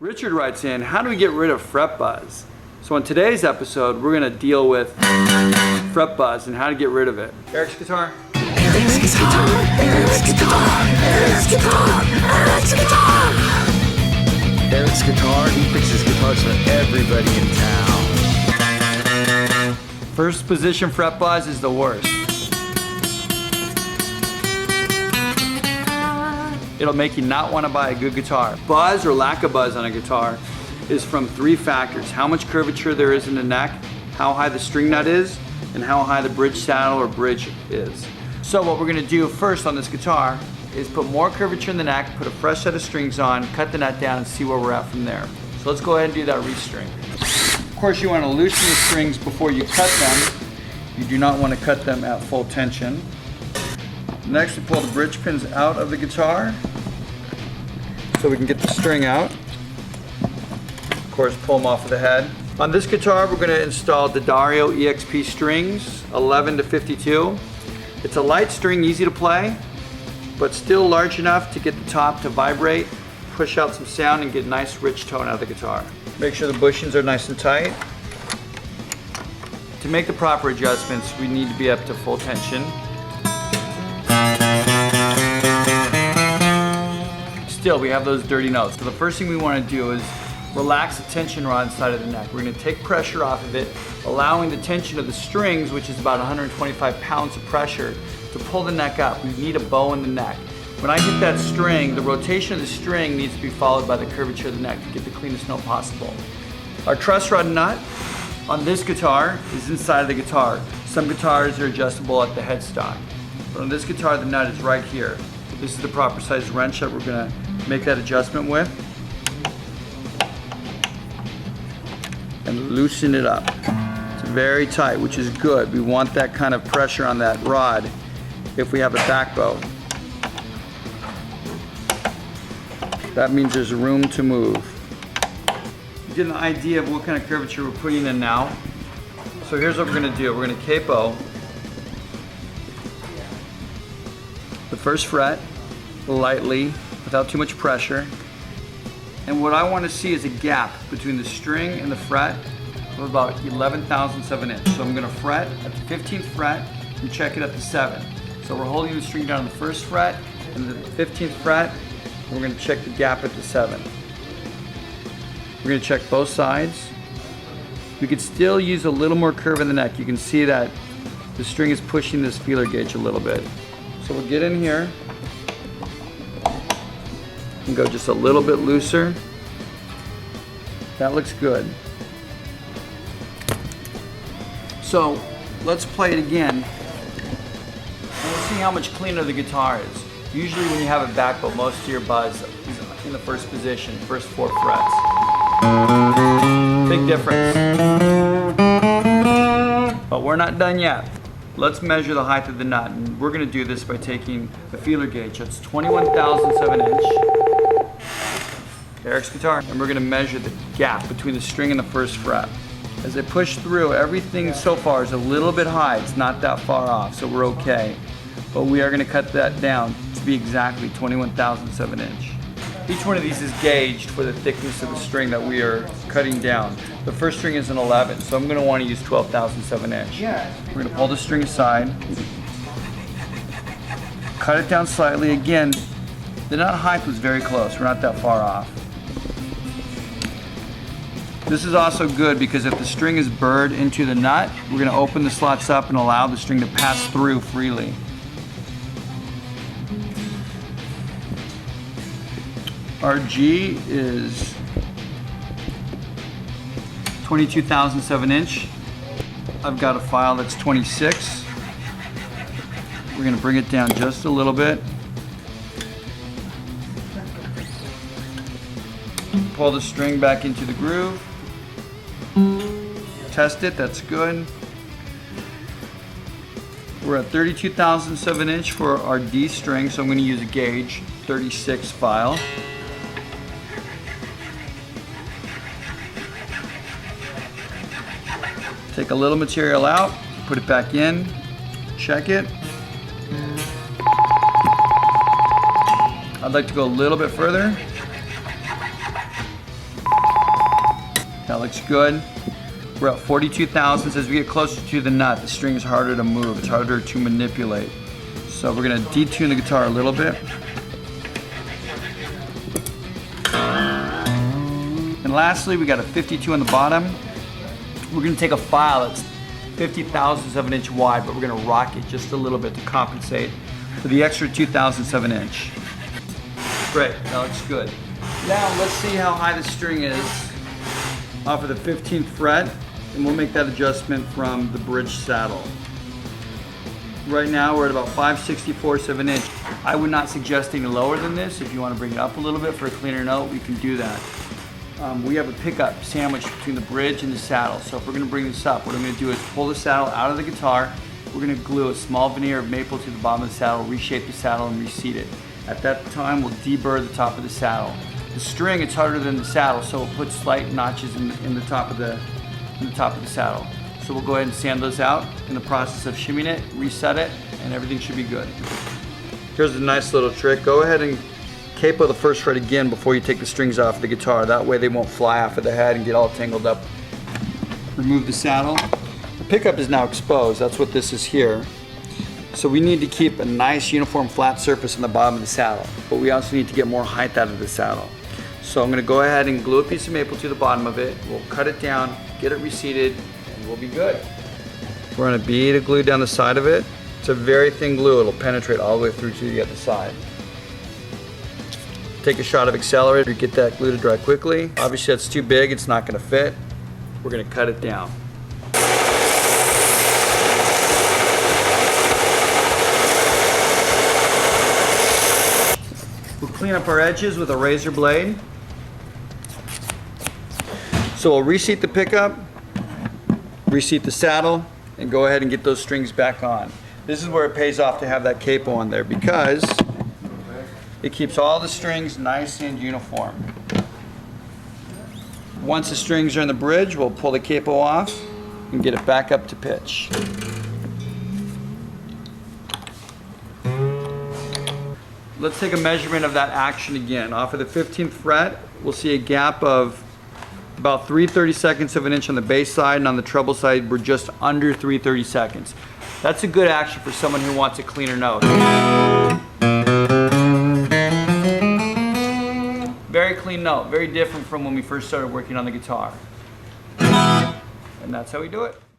Richard writes in, how do we get rid of fret buzz? So in today's episode, we're going to deal with fret buzz and how to get rid of it. Eric's guitar. Eric's guitar. Eric's guitar. Eric's guitar. Eric's guitar. Eric's guitar. He fixes guitars for everybody in town. First position fret buzz is the worst. It'll make you not want to buy a good guitar. Buzz or lack of buzz on a guitar is from three factors: how much curvature there is in the neck, how high the string nut is, and how high the bridge saddle or bridge is. So what we're going to do first on this guitar is put more curvature in the neck, put a fresh set of strings on, cut the nut down, and see where we're at from there. So let's go ahead and do that restring. Of course, you want to loosen the strings before you cut them. You do not want to cut them at full tension. Next, we pull the bridge pins out of the guitar so we can get the string out. Of course, pull them off of the head. On this guitar, we're going to install the Dario EXP strings, 11 to 52. It's a light string, easy to play, but still large enough to get the top to vibrate, push out some sound, and get a nice rich tone out of the guitar. Make sure the bushings are nice and tight. To make the proper adjustments, we need to be up to full tension. Still, we have those dirty notes. So the first thing we want to do is relax the tension rod inside of the neck. We're going to take pressure off of it, allowing the tension of the strings, which is about 125 pounds of pressure, to pull the neck up. We need a bow in the neck. When I hit that string, the rotation of the string needs to be followed by the curvature of the neck to get the cleanest note possible. Our truss rod nut on this guitar is inside of the guitar. Some guitars are adjustable at the headstock, but on this guitar, the nut is right here. This is the proper size wrench that we're going to make that adjustment with. And loosen it up. It's very tight, which is good. We want that kind of pressure on that rod if we have a back bow. That means there's room to move. You get an idea of what kind of curvature we're putting in now. So here's what we're going to do. We're going to capo the first fret lightly without too much pressure. And what I want to see is a gap between the string and the fret of about 11/1000 of an inch. So I'm going to fret at the 15th fret and check it at the 7th. So we're holding the string down on the first fret and the 15th fret, and we're going to check the gap at the 7th. We're going to check both sides. We could still use a little more curve in the neck. You can see that the string is pushing this feeler gauge a little bit. So we'll get in here and go just a little bit looser. That looks good. So let's play it again. And we'll see how much cleaner the guitar is. Usually when you have a back bow, most of your buzz is in the first position, first 4 frets. Big difference. But we're not done yet. Let's measure the height of the nut, and we're going to do this by taking the feeler gauge. That's 21/1000 of an inch. Eric's guitar, and we're going to measure the gap between the string and the first fret. As I push through, everything so far is a little bit high. It's not that far off, so we're okay. But we are going to cut that down to be exactly 21/1000 of an inch. Each one of these is gauged for the thickness of the string that we are cutting down. The first string is an 11, so I'm going to want to use 12/1000 of an inch. We're going to pull the string aside, cut it down slightly. Again, the nut height was very close. We're not that far off. This is also good because if the string is burred into the nut, we're going to open the slots up and allow the string to pass through freely. Our G is 22/1000 of an inch. I've got a file that's 26. We're going to bring it down just a little bit. Pull the string back into the groove. Test it, that's good. We're at 32/1000 of an inch for our D string, so I'm going to use a gauge 36 file. Take a little material out, put it back in, check it. I'd like to go a little bit further. That looks good. We're at 42 thousandths. As we get closer to the nut, the string is harder to move. It's harder to manipulate. So we're gonna detune the guitar a little bit. And lastly, we got a 52 on the bottom. We're gonna take a file that's 50 thousandths of an inch wide, but we're gonna rock it just a little bit to compensate for the extra 2 thousandths of an inch. Great, that looks good. Now let's see how high the string is off of the 15th fret, and we'll make that adjustment from the bridge saddle. Right now we're at about 5/64 of an inch. I would not suggest any lower than this. If you want to bring it up a little bit for a cleaner note, we can do that. We have a pickup sandwiched between the bridge and the saddle. So if we're going to bring this up, what I'm going to do is pull the saddle out of the guitar. We're going to glue a small veneer of maple to the bottom of the saddle, reshape the saddle, and reseat it. At that time, we'll deburr the top of the saddle. The string, it's harder than the saddle, so we'll put slight notches in the top of the saddle. So we'll go ahead and sand those out in the process of shimming it, reset it, and everything should be good. Here's a nice little trick. Go ahead and capo the first fret again before you take the strings off the guitar. That way they won't fly off of the head and get all tangled up. Remove the saddle. The pickup is now exposed. That's what this is here. So we need to keep a nice uniform flat surface on the bottom of the saddle, but we also need to get more height out of the saddle. So I'm going to go ahead and glue a piece of maple to the bottom of it. We'll cut it down, get it reseated, and we'll be good. We're going to bead a glue down the side of it. It's a very thin glue. It'll penetrate all the way through to the other side. Take a shot of accelerator, get that glue to dry quickly. Obviously that's too big, it's not going to fit. We're going to cut it down. We'll clean up our edges with a razor blade. So we'll reseat the pickup, reseat the saddle, and go ahead and get those strings back on. This is where it pays off to have that capo on there because it keeps all the strings nice and uniform. Once the strings are in the bridge, we'll pull the capo off and get it back up to pitch. Let's take a measurement of that action again. Off of the 15th fret, we'll see a gap of about 3/32 of an inch on the bass side, and on the treble side, we're just under 3/32. That's a good action for someone who wants a cleaner note. Very clean note, very different from when we first started working on the guitar. And that's how we do it.